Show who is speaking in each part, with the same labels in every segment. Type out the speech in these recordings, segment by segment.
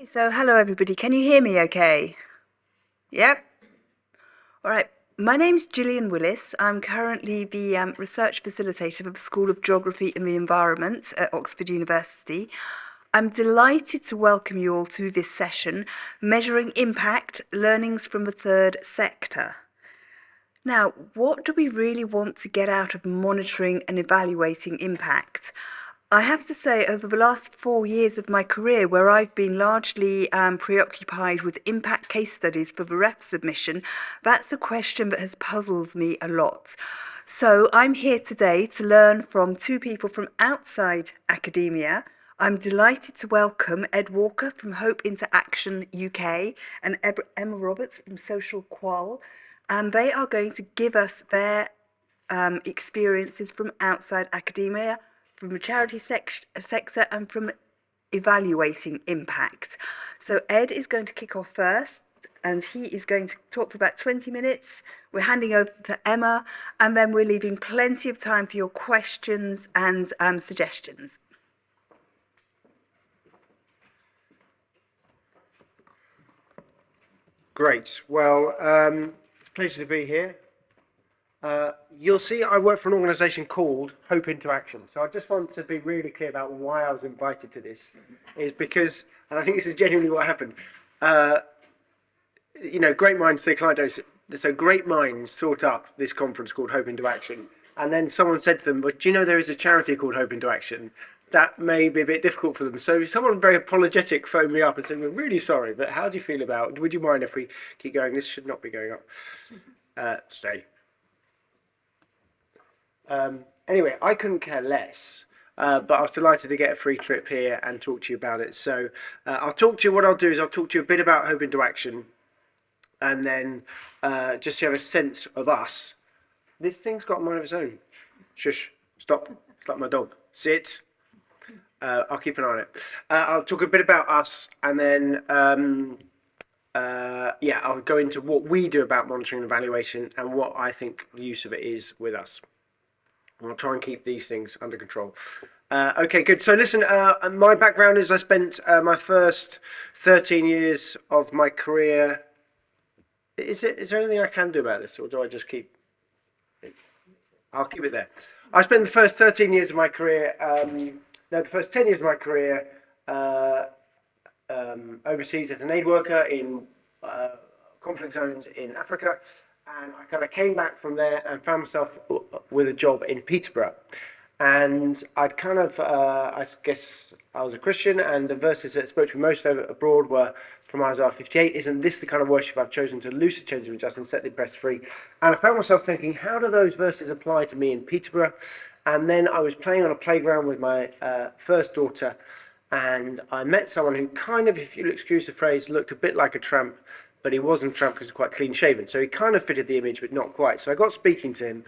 Speaker 1: So, hello everybody. Can you hear me okay? Yep. All right. My name's Gillian Willis. I'm currently the research facilitator for the School of Geography and the Environment at Oxford University. I'm delighted to welcome you all to this session, Measuring Impact, Learnings from the Third Sector. Now, what do we really want to get out of monitoring and evaluating impact? I have to say, over the last 4 years of my career, where I've been largely preoccupied with impact case studies for the ref submission, that's a question that has puzzled me a lot. So I'm here today to learn from two people from outside academia. I'm delighted to welcome Ed Walker from Hope into Action UK and Emma Roberts from SocialQual, and they are going to give us their experiences from outside academia, from the charity sector, and from evaluating impact. So Ed is going to kick off first, and he is going to talk for about 20 minutes. We're handing over to Emma, and then we're leaving plenty of time for your questions and suggestions.
Speaker 2: Great. Well, it's a pleasure to be here. You'll see I work for an organisation called Hope into Action. So I just want to be really clear about why I was invited to this. Is because, and I think this is genuinely what happened, great minds think alike. So great minds thought up this conference called Hope into Action. And then someone said to them, but do you know there is a charity called Hope into Action? That may be a bit difficult for them. So someone very apologetic phoned me up and said, we're really sorry, but how do you feel about, would you mind if we keep going? This should not be going up. Stay. Anyway, I couldn't care less, but I was delighted to get a free trip here and talk to you about it. So what I'll do is I'll talk to you a bit about Hope into Action, and then just so you have a sense of us. This thing's got a mind of its own. Shush, stop, it's like my dog. Sit. I'll keep an eye on it. I'll talk a bit about us, and then I'll go into what we do about monitoring and evaluation and what I think the use of it is with us. I'll try and keep these things under control. Okay, good. So listen, my background is I spent my first 13 years of my career. Is there anything I can do about this, or do I just keep? I'll keep it there. I spent the first 13 years of my career, the first 10 years of my career overseas as an aid worker in conflict zones in Africa. And I kind of came back from there and found myself with a job in Peterborough. And I'd kind of, I guess I was a Christian, and the verses that spoke to me most abroad were from Isaiah 58. Isn't this the kind of worship I've chosen, to loose the chains of injustice and set the oppressed free? And I found myself thinking, how do those verses apply to me in Peterborough? And then I was playing on a playground with my first daughter, and I met someone who kind of, if you'll excuse the phrase, looked a bit like a tramp. But he wasn't a tramp because he's quite clean shaven. So he kind of fitted the image, but not quite. So I got speaking to him,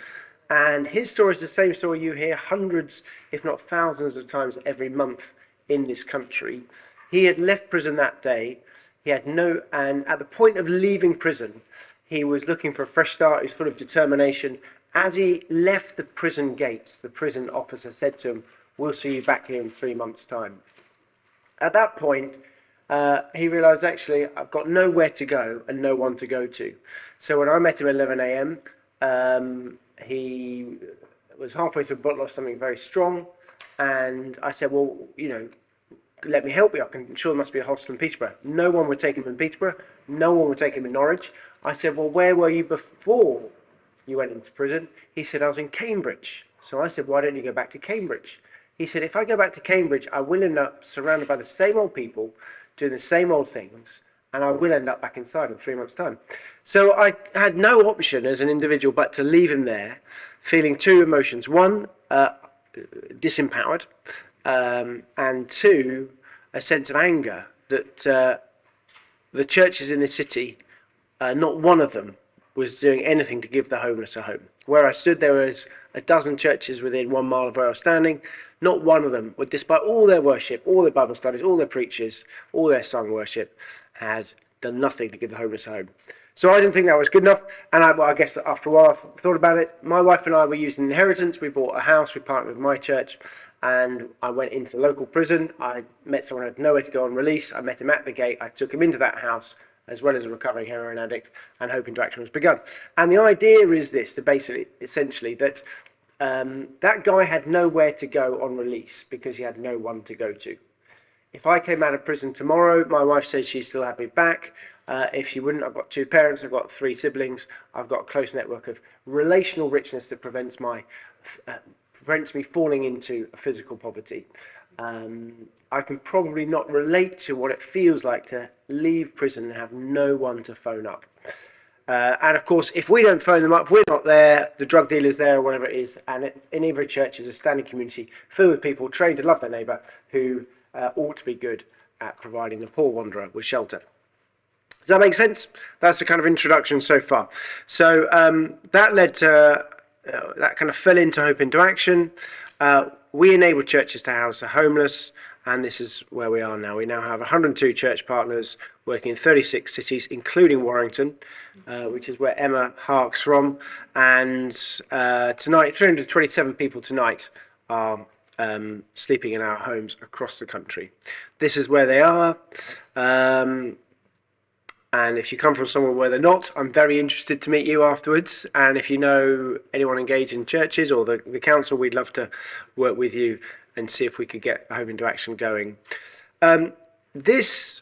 Speaker 2: and his story is the same story you hear hundreds, if not thousands of times every month in this country. He had left prison that day. And at the point of leaving prison, he was looking for a fresh start. He was full of determination. As he left the prison gates, the prison officer said to him, "We'll see you back here in 3 months' time." At that point, he realised, actually, I've got nowhere to go and no one to go to. So when I met him at 11 a.m, he was halfway through a bottle of something very strong, and I said, well, let me help you. I'm sure there must be a hostel in Peterborough. No one would take him in Peterborough. No one would take him in Norwich. I said, well, where were you before you went into prison? He said, I was in Cambridge. So I said, why don't you go back to Cambridge? He said, if I go back to Cambridge, I will end up surrounded by the same old people, doing the same old things, and I will end up back inside in 3 months' time. So I had no option as an individual but to leave him there, feeling two emotions. One, disempowered, and two, a sense of anger that the churches in this city, not one of them was doing anything to give the homeless a home. Where I stood, there was a dozen churches within 1 mile of where I was standing. Not one of them, despite all their worship, all their Bible studies, all their preachers, all their sung worship, had done nothing to give the homeless a home. So I didn't think that was good enough, and I guess after a while I thought about it. My wife and I were using inheritance. We bought a house, we partnered with my church, and I went into the local prison. I met someone who had nowhere to go on release. I met him at the gate. I took him into that house, as well as a recovering heroin addict, and Hope into Action was begun. And the idea is this, essentially, that that guy had nowhere to go on release because he had no one to go to. If I came out of prison tomorrow, my wife says she'd still have me back. If she wouldn't, I've got 2 parents, I've got 3 siblings, I've got a close network of relational richness that prevents me falling into a physical poverty. I can probably not relate to what it feels like to leave prison and have no one to phone up. And of course, if we don't phone them up, we're not there, the drug dealer's there, or whatever it is. And in every church is a standing community filled with people trained to love their neighbour who ought to be good at providing the poor wanderer with shelter. Does that make sense? That's the kind of introduction so far. So that led to, that kind of fell into Hope into Action. We enable churches to house the homeless, and this is where we are now. We now have 102 church partners working in 36 cities, including Warrington, which is where Emma harks from. And tonight, 327 people tonight are sleeping in our homes across the country. This is where they are. And if you come from somewhere where they're not, I'm very interested to meet you afterwards. And if you know anyone engaged in churches or the council, we'd love to work with you and see if we could get Hope into Action going. This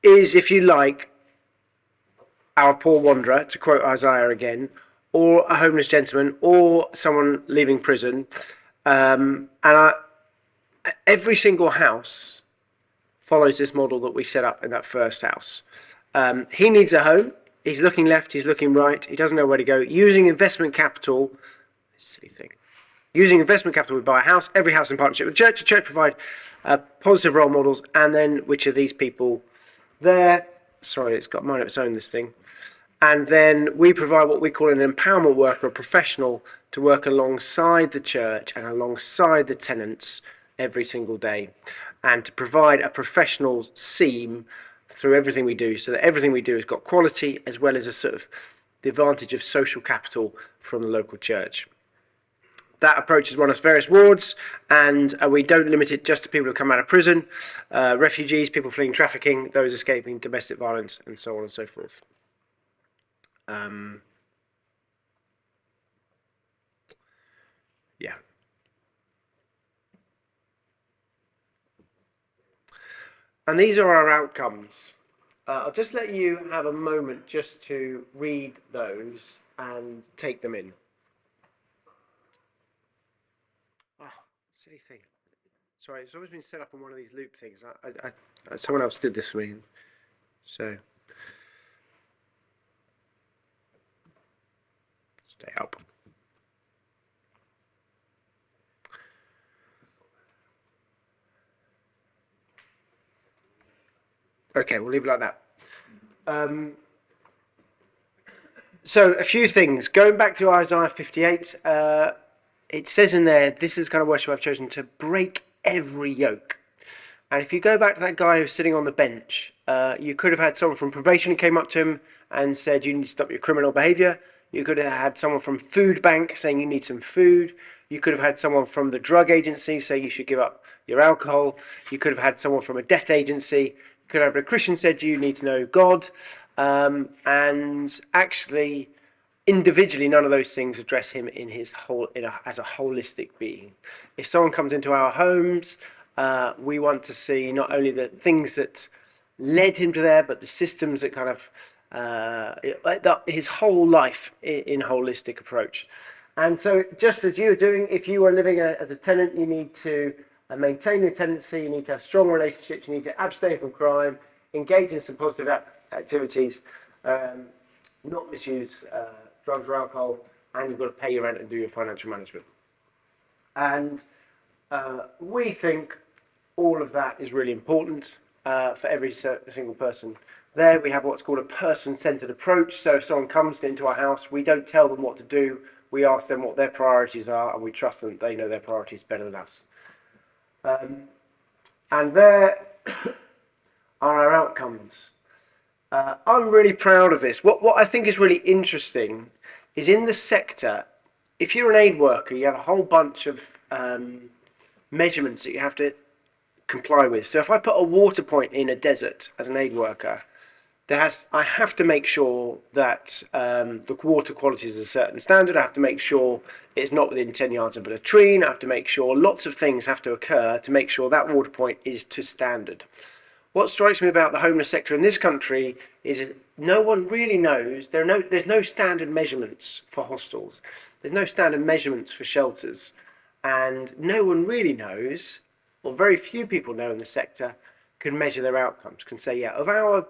Speaker 2: is, if you like, our poor wanderer, to quote Isaiah again, or a homeless gentleman, or someone leaving prison. Every single house follows this model that we set up in that first house. He needs a home. He's looking left, he's looking right, he doesn't know where to go. Using investment capital, silly thing. Using investment capital, we buy a house, every house in partnership with the church. The church provide positive role models, and then which are these people there? Sorry, it's got mine of its own, this thing. And then we provide what we call an empowerment worker, a professional, to work alongside the church and alongside the tenants every single day, and to provide a professional seam through everything we do, so that everything we do has got quality as well as a sort of the advantage of social capital from the local church. That approach has run us various wards, and we don't limit it just to people who come out of prison, refugees, people fleeing trafficking, those escaping domestic violence, and so on and so forth. Yeah. And these are our outcomes. I'll just let you have a moment just to read those and take them in. Oh, silly thing. Sorry, it's always been set up on one of these loop things. Someone else did this for me. So, stay up. Okay, we'll leave it like that. So a few things. Going back to Isaiah 58, it says in there, this is the kind of worship I've chosen, to break every yoke. And if you go back to that guy who's sitting on the bench, you could have had someone from probation who came up to him and said, you need to stop your criminal behaviour. You could have had someone from food bank saying you need some food. You could have had someone from the drug agency saying you should give up your alcohol. You could have had someone from a debt agency. Could have a Christian said you need to know God, and actually, individually, none of those things address him in his as a holistic being. If someone comes into our homes, we want to see not only the things that led him to there, but the systems that kind of his whole life in holistic approach. And so, just as you're doing, if you are living as a tenant, you need to maintain your tenancy, you need to have strong relationships, you need to abstain from crime, engage in some positive activities, not misuse drugs or alcohol, and you've got to pay your rent and do your financial management. And we think all of that is really important for every single person. There we have what's called a person-centered approach. So if someone comes into our house, we don't tell them what to do, we ask them what their priorities are, and we trust them that they know their priorities better than us. And there are our outcomes. I'm really proud of this. What I think is really interesting is in the sector, if you're an aid worker, you have a whole bunch of measurements that you have to comply with. So if I put a water point in a desert as an aid worker, I have to make sure that the water quality is a certain standard. I have to make sure it's not within 10 yards of a latrine. I have to make sure lots of things have to occur to make sure that water point is to standard. What strikes me about the homeless sector in this country is no one really knows. There's no standard measurements for hostels. There's no standard measurements for shelters. And no one really knows, or very few people know in the sector, can measure their outcomes, can say, yeah, of our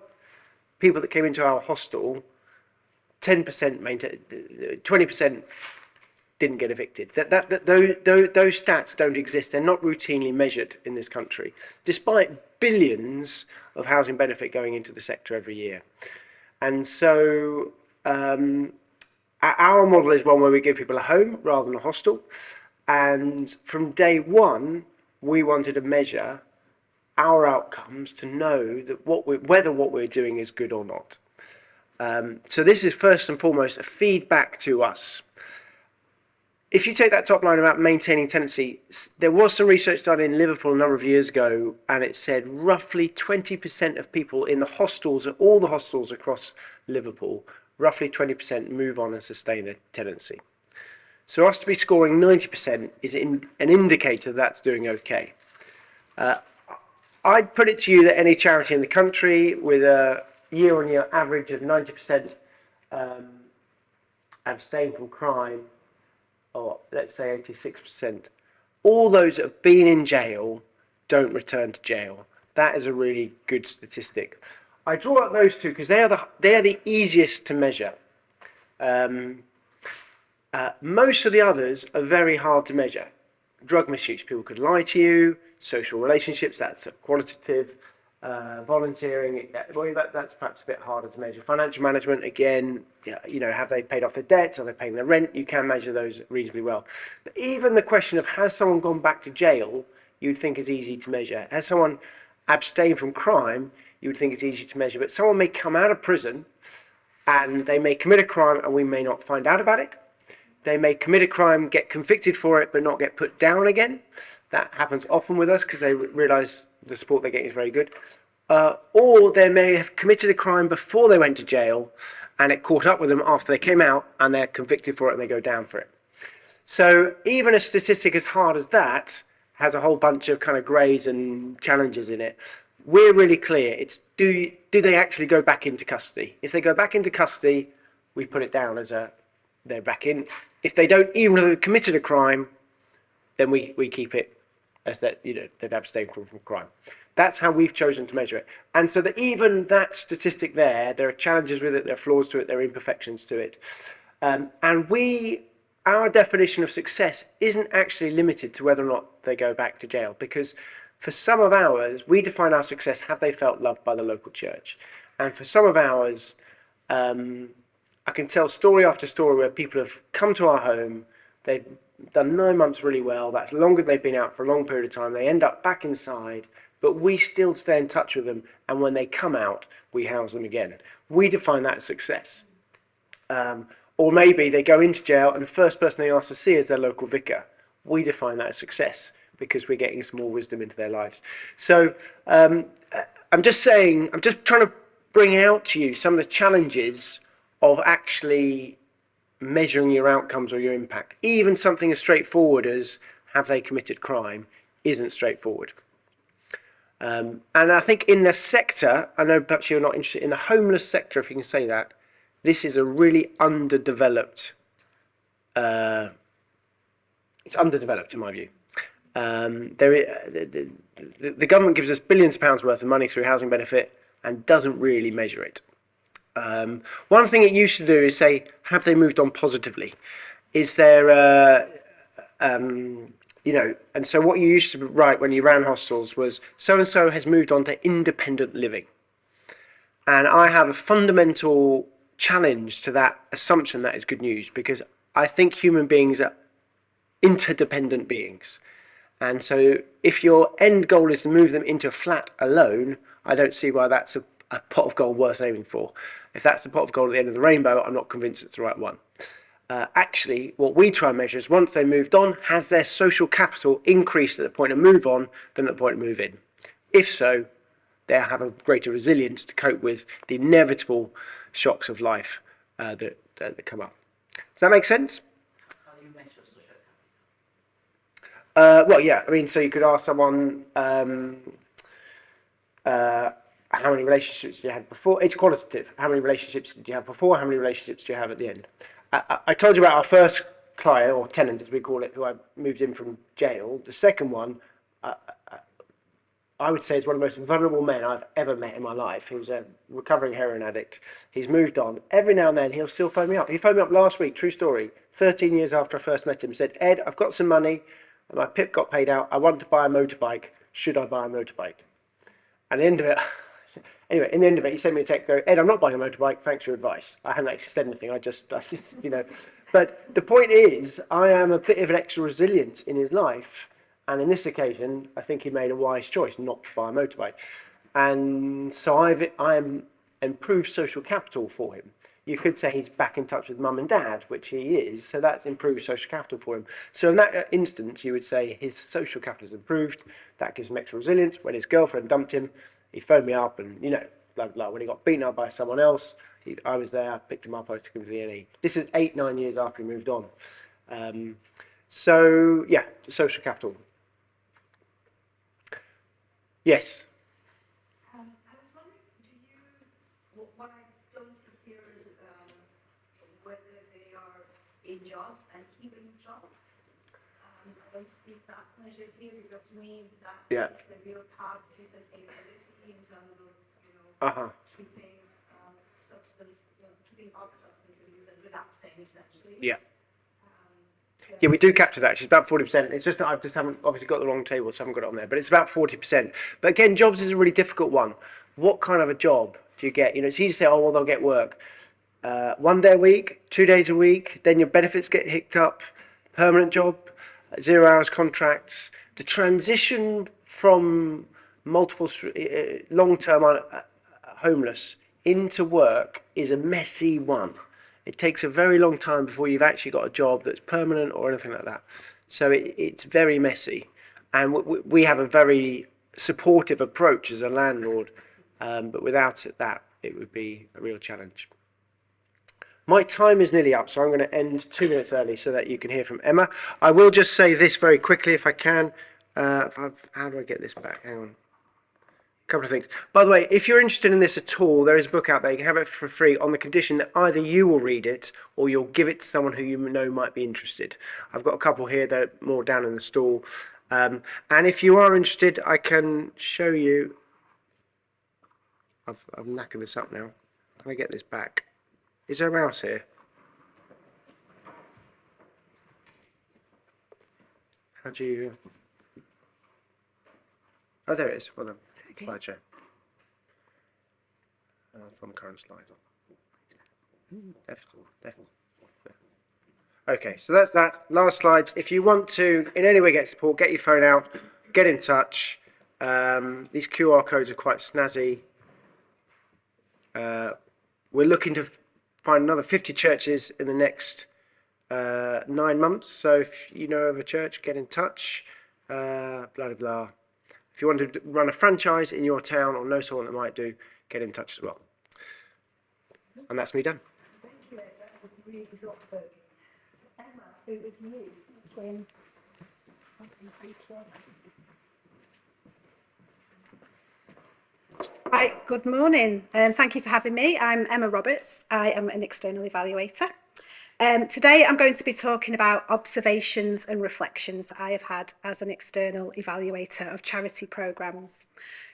Speaker 2: people that came into our hostel, 10% maintained, 20% didn't get evicted. Those stats don't exist. They're not routinely measured in this country, despite billions of housing benefit going into the sector every year. And so our model is one where we give people a home rather than a hostel. And from day one, we wanted to measure our outcomes to know that whether what we're doing is good or not. So this is first and foremost a feedback to us. If you take that top line about maintaining tenancy, there was some research done in Liverpool a number of years ago, and it said roughly 20% of people in the hostels, all the hostels across Liverpool, roughly 20% move on and sustain their tenancy. So us to be scoring 90% is an indicator that's doing okay. I'd put it to you that any charity in the country with a year-on-year average of 90% abstain from crime, or let's say 86%, all those that have been in jail don't return to jail. That is a really good statistic. I draw up those two because they are the easiest to measure. Most of the others are very hard to measure. Drug misuse, people could lie to you. Social relationships, that's qualitative. Volunteering, that's perhaps a bit harder to measure. Financial management, again, have they paid off their debts? Are they paying their rent? You can measure those reasonably well. But even the question of has someone gone back to jail, you'd think is easy to measure. Has someone abstained from crime, you would think it's easy to measure. But someone may come out of prison and they may commit a crime and we may not find out about it. They may commit a crime, get convicted for it, but not get put down again. That happens often with us because they realise the support they're getting is very good. Or they may have committed a crime before they went to jail and it caught up with them after they came out and they're convicted for it and they go down for it. So even a statistic as hard as that has a whole bunch of kind of greys and challenges in it. We're really clear. It's do they actually go back into custody? If they go back into custody, we put it down as they're back in. If they don't, even though they've committed a crime, then we keep it as that they've abstained from crime. That's how we've chosen to measure it. And so that even that statistic there are challenges with it, there are flaws to it, there are imperfections to it. And our definition of success isn't actually limited to whether or not they go back to jail, because for some of ours, we define our success, have they felt loved by the local church? And for some of ours, I can tell story after story where people have come to our home, they've done 9 months really well, that's longer than they've been out for a long period of time, they end up back inside, but we still stay in touch with them, and when they come out, we house them again. We define that as success. Or maybe they go into jail and the first person they ask to see is their local vicar. We define that as success because we're getting some more wisdom into their lives. So I'm just trying to bring out to you some of the challenges of actually measuring your outcomes or your impact. Even something as straightforward as have they committed crime isn't straightforward. And I think in the sector, I know perhaps you're not interested, in the homeless sector, if you can say that, this is a really underdeveloped, it's underdeveloped in my view. The government gives us billions of pounds worth of money through housing benefit and doesn't really measure it. One thing it used to do is say, have they moved on positively? Is there, and so what you used to write when you ran hostels was, so-and-so has moved on to independent living. And I have a fundamental challenge to that assumption that is good news, because I think human beings are interdependent beings. And so if your end goal is to move them into a flat alone, I don't see why that's a pot of gold worth aiming for. If that's the pot of gold at the end of the rainbow, I'm not convinced it's the right one. Actually, what we try and measure is once they moved on, has their social capital increased at the point of move on than at the point of move in? If so, they have a greater resilience to cope with the inevitable shocks of life that come up. Does that make sense?
Speaker 3: How do you measure social
Speaker 2: Well, yeah. I mean, so you could ask someone how many relationships you had before. It's qualitative. How many relationships did you have before? How many relationships do you have at the end? I told you about our first client, or tenant as we call it, who I moved in from jail. The second one, I would say, is one of the most vulnerable men I've ever met in my life. He was a recovering heroin addict. He's moved on. Every now and then he'll still phone me up. He phoned me up last week, true story, 13 years after I first met him, said, Ed, I've got some money, my PIP got paid out, I want to buy a motorbike. Should I buy a motorbike? At the end of it, anyway, in the end of it, he sent me a text, go, Ed, I'm not buying a motorbike, thanks for your advice. I haven't actually said anything, I just, you know. But the point is, I am a bit of an extra resilience in his life. And in this occasion, I think he made a wise choice not to buy a motorbike. And so I am improved social capital for him. You could say he's back in touch with mum and dad, which he is, so that's improved social capital for him. So in that instance, you would say his social capital has improved. That gives him extra resilience. When his girlfriend dumped him, he phoned me up and, you know, blah, blah. When he got beaten up by someone else, I was there, I picked him up, I took him to the A&E. This is 8-9 years after he moved on. So, yeah, social capital. Yes.
Speaker 4: I was wondering, what I don't see here is whether they are in jobs and keeping jobs. I don't see that measure here because to me that
Speaker 2: Yeah.
Speaker 4: is the real path to sustainability in terms of keeping substance, keeping up substance abuse and relapsing essentially.
Speaker 2: Yeah. Yeah, we do capture that. It's about 40%. It's just that I just haven't obviously got the wrong table, so I haven't got it on there. But it's about 40%. But again, jobs is a really difficult one. What kind of a job do you get? You know, it's easy to say, oh, well, they'll get work. 1 day a week, 2 days a week, then your benefits get hicked up. Permanent job, 0 hours contracts. The transition from multiple long-term homeless into work is a messy one. It takes a very long time before you've actually got a job that's permanent or anything like that. So it's very messy. And we have a very supportive approach as a landlord, but without that, it would be a real challenge. My time is nearly up, so I'm going to end 2 minutes early so that you can hear from Emma. I will just say this very quickly if I can. How do I get this back? Hang on. Couple of things. By the way, if you're interested in this at all, there is a book out there. You can have it for free on the condition that either you will read it or you'll give it to someone who you know might be interested. I've got a couple here that are more down in the stall. And if you are interested, I can show you. I've knackered this up now. Can I get this back? Is there a mouse here? How do you... Oh, there it is. Well done.
Speaker 1: Okay.
Speaker 2: Slideshow. From current slide. Definitely. Okay, so that's that. Last slides. If you want to, in any way, get support, get your phone out, get in touch. These QR codes are quite snazzy. We're looking to find another 50 churches in the next 9 months. So if you know of a church, get in touch. Blah, blah, blah. If you want to run a franchise in your town or know someone that might do, get in touch as well. And that's me done.
Speaker 4: Thank you, Ed. That was really thought-provoking. Emma, it was you. When...
Speaker 5: Right, good morning. Thank you for having me. I'm Emma Roberts. I am an external evaluator. Today I'm going to be talking about observations and reflections that I have had as an external evaluator of charity programmes.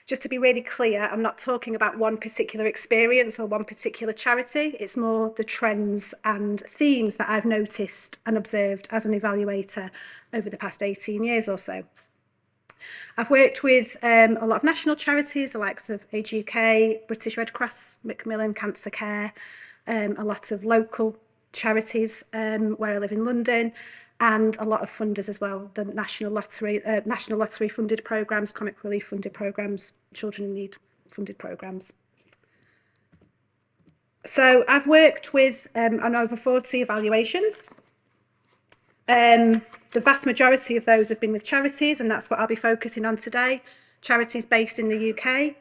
Speaker 5: Just to be really clear, I'm not talking about one particular experience or one particular charity. It's more the trends and themes that I've noticed and observed as an evaluator over the past 18 years or so. I've worked with a lot of national charities, the likes of Age UK, British Red Cross, Macmillan Cancer Care, a lot of local charities where I live in London, and a lot of funders as well, the National Lottery funded programmes, Comic Relief funded programmes, Children in Need funded programmes. So I've worked with on over 40 evaluations. The vast majority of those have been with charities, and that's what I'll be focusing on today, charities based in the UK.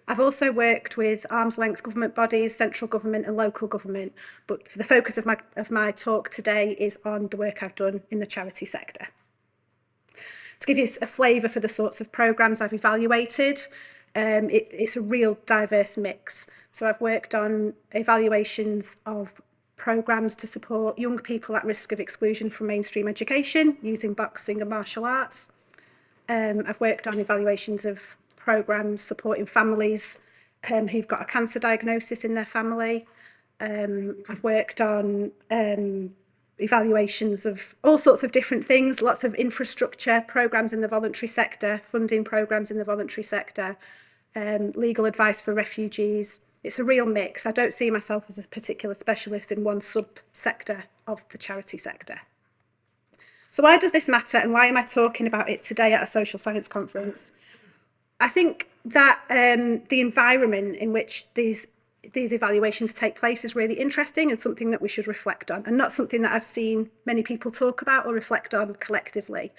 Speaker 5: I've also worked with arm's length government bodies, central government and local government, but the focus of my talk today is on the work I've done in the charity sector. To give you a flavour for the sorts of programmes I've evaluated, it's a real diverse mix. So I've worked on evaluations of programmes to support young people at risk of exclusion from mainstream education using boxing and martial arts. I've worked on evaluations of programmes supporting families who've got a cancer diagnosis in their family. I've worked on evaluations of all sorts of different things, lots of infrastructure programmes in the voluntary sector, funding programmes in the voluntary sector, legal advice for refugees. It's a real mix. I don't see myself as a particular specialist in one sub-sector of the charity sector. So why does this matter, and why am I talking about it today at a social science conference? I think that the environment in which these evaluations take place is really interesting and something that we should reflect on, and not something that I've seen many people talk about or reflect on collectively.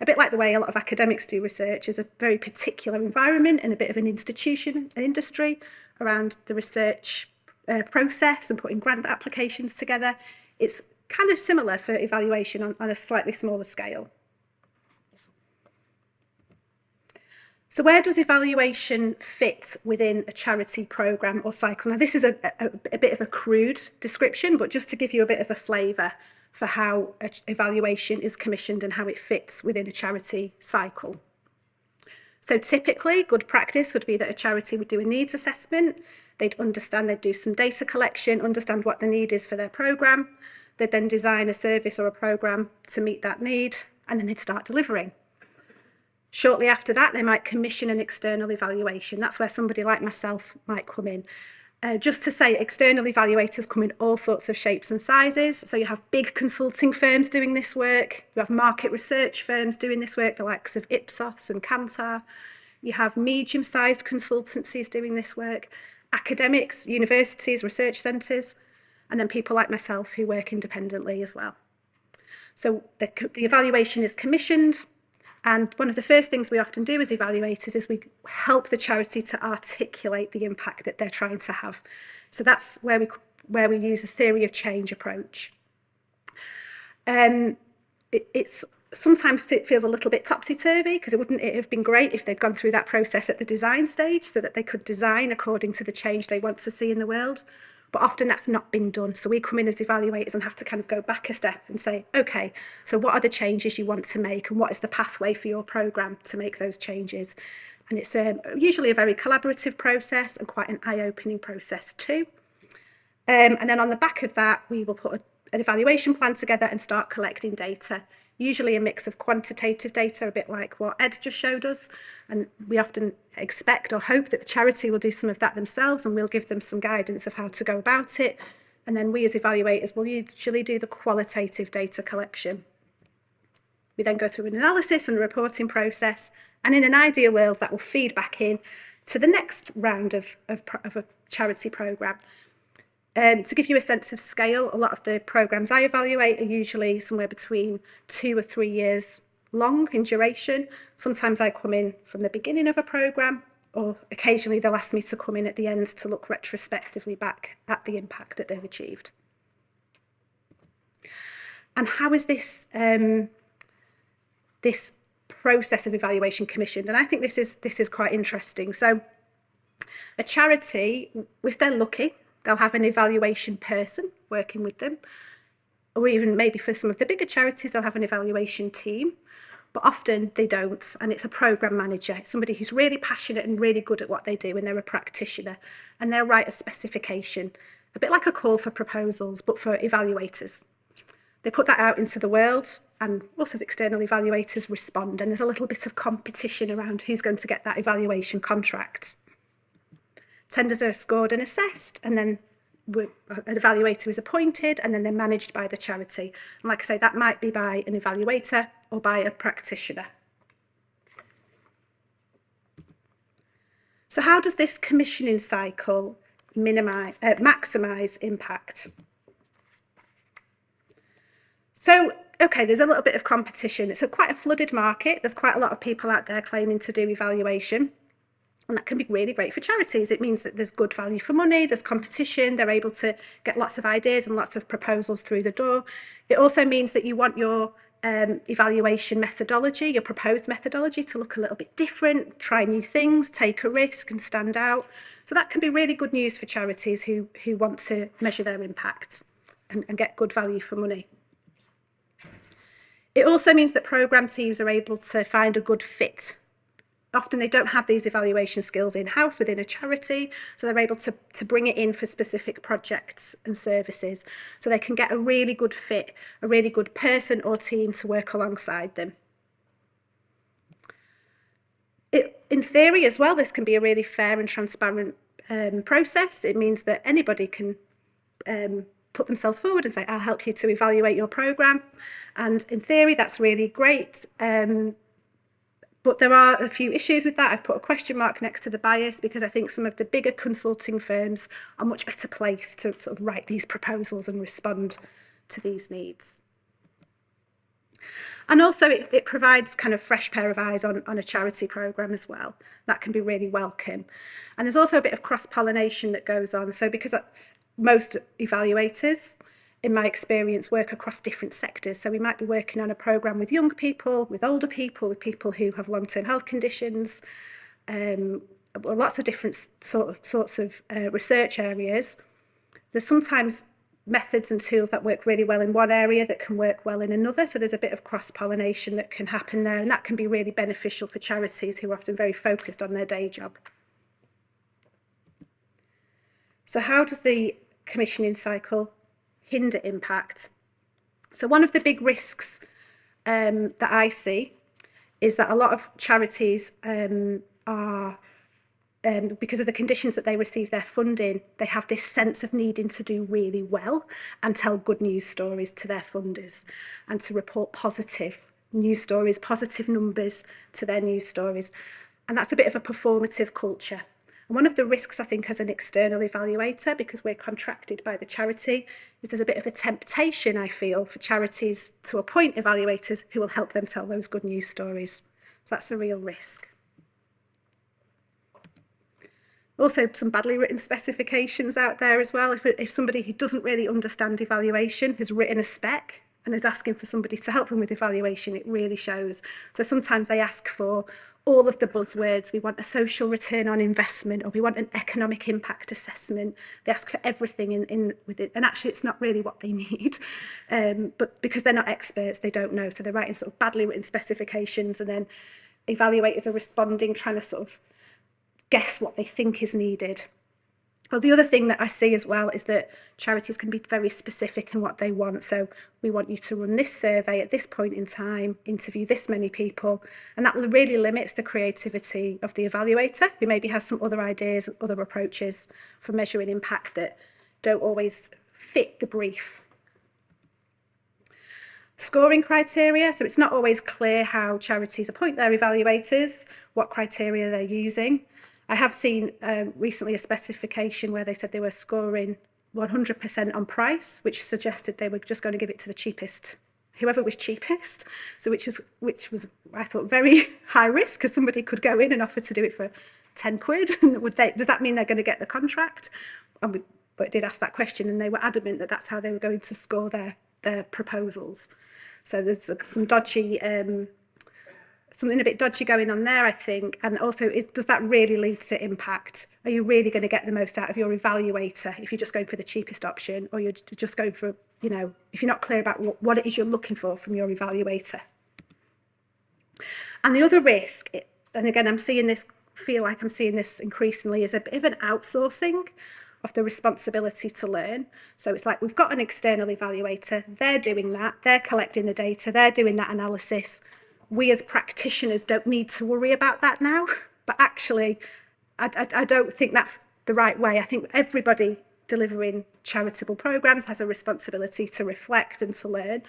Speaker 5: A bit like the way a lot of academics do research, is a very particular environment and a bit of an institution, an industry around the research process and putting grant applications together. It's kind of similar for evaluation on a slightly smaller scale. So where does evaluation fit within a charity programme or cycle? Now, this is a bit of a crude description, but just to give you a bit of a flavour for how evaluation is commissioned and how it fits within a charity cycle. So typically, good practice would be that a charity would do a needs assessment. They'd do some data collection, understand what the need is for their programme. They'd then design a service or a programme to meet that need, and then they'd start delivering. Shortly after that, they might commission an external evaluation. That's where somebody like myself might come in. Just to say, external evaluators come in all sorts of shapes and sizes. So you have big consulting firms doing this work. You have market research firms doing this work, the likes of Ipsos and Kantar. You have medium-sized consultancies doing this work, academics, universities, research centres, and then people like myself who work independently as well. So the evaluation is commissioned. And one of the first things we often do as evaluators is we help the charity to articulate the impact that they're trying to have. So that's where we use a theory of change approach. Sometimes it feels a little bit topsy-turvy, because wouldn't it have been great if they'd gone through that process at the design stage so that they could design according to the change they want to see in the world. But often that's not been done. So we come in as evaluators and have to kind of go back a step and say, okay, so what are the changes you want to make, and what is the pathway for your programme to make those changes? And it's usually a very collaborative process and quite an eye-opening process too. And then on the back of that, we will put an evaluation plan together and start collecting data, usually a mix of quantitative data, a bit like what Ed just showed us. And we often expect or hope that the charity will do some of that themselves, and we'll give them some guidance of how to go about it. And then we as evaluators will usually do the qualitative data collection. We then go through an analysis and a reporting process, and in an ideal world that will feed back in to the next round of a charity programme. To give you a sense of scale, a lot of the programmes I evaluate are usually somewhere between 2 or 3 years long in duration. Sometimes I come in from the beginning of a programme, or occasionally they'll ask me to come in at the end to look retrospectively back at the impact that they've achieved. And how is this process of evaluation commissioned? And I think this is quite interesting. So a charity, if they're lucky, they'll have an evaluation person working with them, or even maybe for some of the bigger charities, they'll have an evaluation team, but often they don't, and it's a programme manager. It's somebody who's really passionate and really good at what they do, and they're a practitioner, and they'll write a specification, a bit like a call for proposals, but for evaluators. They put that out into the world, and us as external evaluators respond, and there's a little bit of competition around who's going to get that evaluation contract. Tenders are scored and assessed, and then an evaluator is appointed, and then they're managed by the charity. And like I say, that might be by an evaluator or by a practitioner. So how does this commissioning cycle maximise impact. So, okay, there's a little bit of competition. It's quite a flooded market. There's quite a lot of people out there claiming to do evaluation. And that can be really great for charities. It means that there's good value for money, there's competition, they're able to get lots of ideas and lots of proposals through the door. It also means that you want your evaluation methodology, your proposed methodology, to look a little bit different, try new things, take a risk and stand out. So that can be really good news for charities who want to measure their impact and get good value for money. It also means that programme teams are able to find a good fit. Often they don't have these evaluation skills in-house within a charity, so they're able to bring it in for specific projects and services, so they can get a really good fit, a really good person or team to work alongside them. In theory as well, this can be a really fair and transparent process. It means that anybody can put themselves forward and say, I'll help you to evaluate your programme. And in theory, that's really great. But there are a few issues with that. I've put a question mark next to the bias because I think some of the bigger consulting firms are much better placed to sort of write these proposals and respond to these needs. And also it provides kind of fresh pair of eyes on a charity programme as well. That can be really welcome. And there's also a bit of cross-pollination that goes on. So because most evaluators, in my experience, work across different sectors. So we might be working on a programme with young people, with older people, with people who have long-term health conditions, lots of different sorts of research areas. There's sometimes methods and tools that work really well in one area that can work well in another. So there's a bit of cross-pollination that can happen there, and that can be really beneficial for charities who are often very focused on their day job. So how does the commissioning cycle hinder impact? So one of the big risks that I see is that a lot of charities are, because of the conditions that they receive their funding, they have this sense of needing to do really well and tell good news stories to their funders and to report positive news stories, positive numbers to their news stories. And that's a bit of a performative culture. And one of the risks, I think, as an external evaluator, because we're contracted by the charity, is there's a bit of a temptation, I feel, for charities to appoint evaluators who will help them tell those good news stories. So that's a real risk. Also, some badly written specifications out there as well. If somebody who doesn't really understand evaluation has written a spec and is asking for somebody to help them with evaluation, it really shows. So sometimes they ask for all of the buzzwords. We want a social return on investment, or we want an economic impact assessment. They ask for everything in with it, and actually it's not really what they need. But because they're not experts, they don't know. So they're writing sort of badly written specifications, and then evaluators are responding, trying to sort of guess what they think is needed. Well, the other thing that I see as well is that charities can be very specific in what they want. So we want you to run this survey at this point in time, interview this many people, and that really limits the creativity of the evaluator, who maybe has some other ideas, other approaches for measuring impact that don't always fit the brief. Scoring criteria, so it's not always clear how charities appoint their evaluators, what criteria they're using. I have seen recently a specification where they said they were scoring 100% on price, which suggested they were just going to give it to the cheapest, whoever was cheapest. So which was I thought very high risk, because somebody could go in and offer to do it for 10 quid. Does that mean they're going to get the contract? But I did ask that question, and they were adamant that that's how they were going to score their proposals. So there's some dodgy. Something a bit dodgy going on there, I think. And also, does that really lead to impact? Are you really going to get the most out of your evaluator if you're just going for the cheapest option, or you're just going for, if you're not clear about what it is you're looking for from your evaluator? And the other risk, and again, feel like I'm seeing this increasingly, is a bit of an outsourcing of the responsibility to learn. So it's like we've got an external evaluator, they're doing that, they're collecting the data, they're doing that analysis. We as practitioners don't need to worry about that now, but actually I don't think that's the right way. I think everybody delivering charitable programmes has a responsibility to reflect and to learn,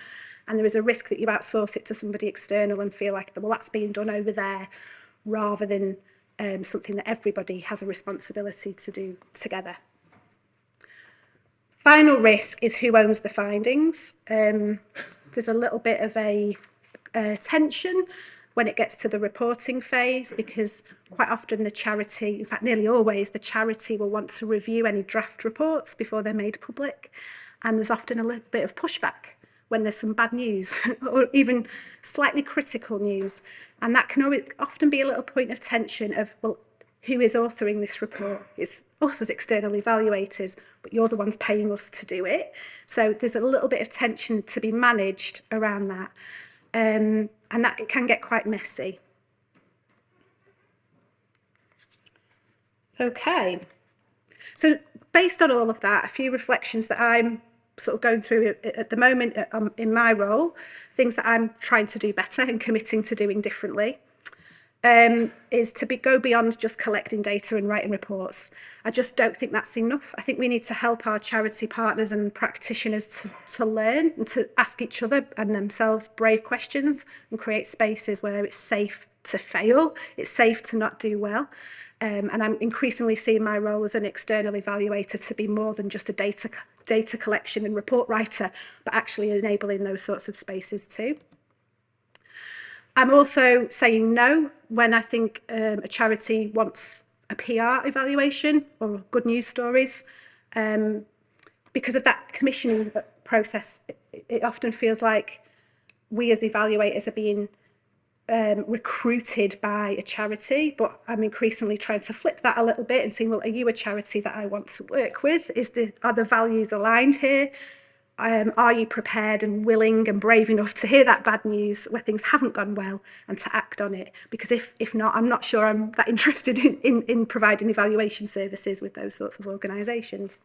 Speaker 5: and there is a risk that you outsource it to somebody external and feel like, well, that's being done over there, rather than something that everybody has a responsibility to do together. Final risk is who owns the findings. There's a little bit of a tension when it gets to the reporting phase, because quite often the charity, in fact nearly always, the charity will want to review any draft reports before they're made public, and there's often a little bit of pushback when there's some bad news or even slightly critical news, and that can often be a little point of tension of, well, who is authoring this report? It's us as external evaluators, but you're the ones paying us to do it. So there's a little bit of tension to be managed around that. And that it can get quite messy. Okay. So based on all of that, a few reflections that I'm sort of going through at the moment in my role, things that I'm trying to do better and committing to doing differently. Is to go beyond just collecting data and writing reports. I just don't think that's enough. I think we need to help our charity partners and practitioners to learn and to ask each other and themselves brave questions and create spaces where it's safe to fail, it's safe to not do well. And I'm increasingly seeing my role as an external evaluator to be more than just a data collection and report writer, but actually enabling those sorts of spaces too. I'm also saying no when I think a charity wants a PR evaluation or good news stories. Because of that commissioning process, it often feels like we as evaluators are being recruited by a charity, but I'm increasingly trying to flip that a little bit and saying, well, are you a charity that I want to work with? Are the values aligned here? Are you prepared and willing and brave enough to hear that bad news where things haven't gone well and to act on it? Because if not, I'm not sure I'm that interested in providing evaluation services with those sorts of organisations.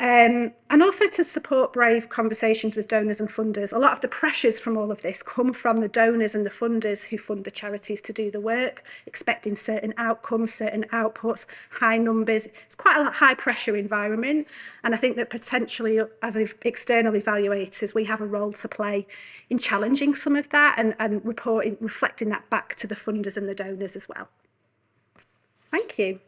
Speaker 5: And also to support brave conversations with donors and funders. A lot of the pressures from all of this come from the donors and the funders who fund the charities to do the work, expecting certain outcomes, certain outputs, high numbers. It's quite a high pressure environment. And I think that potentially as external evaluators, we have a role to play in challenging some of that and reflecting that back to the funders and the donors as well. Thank you.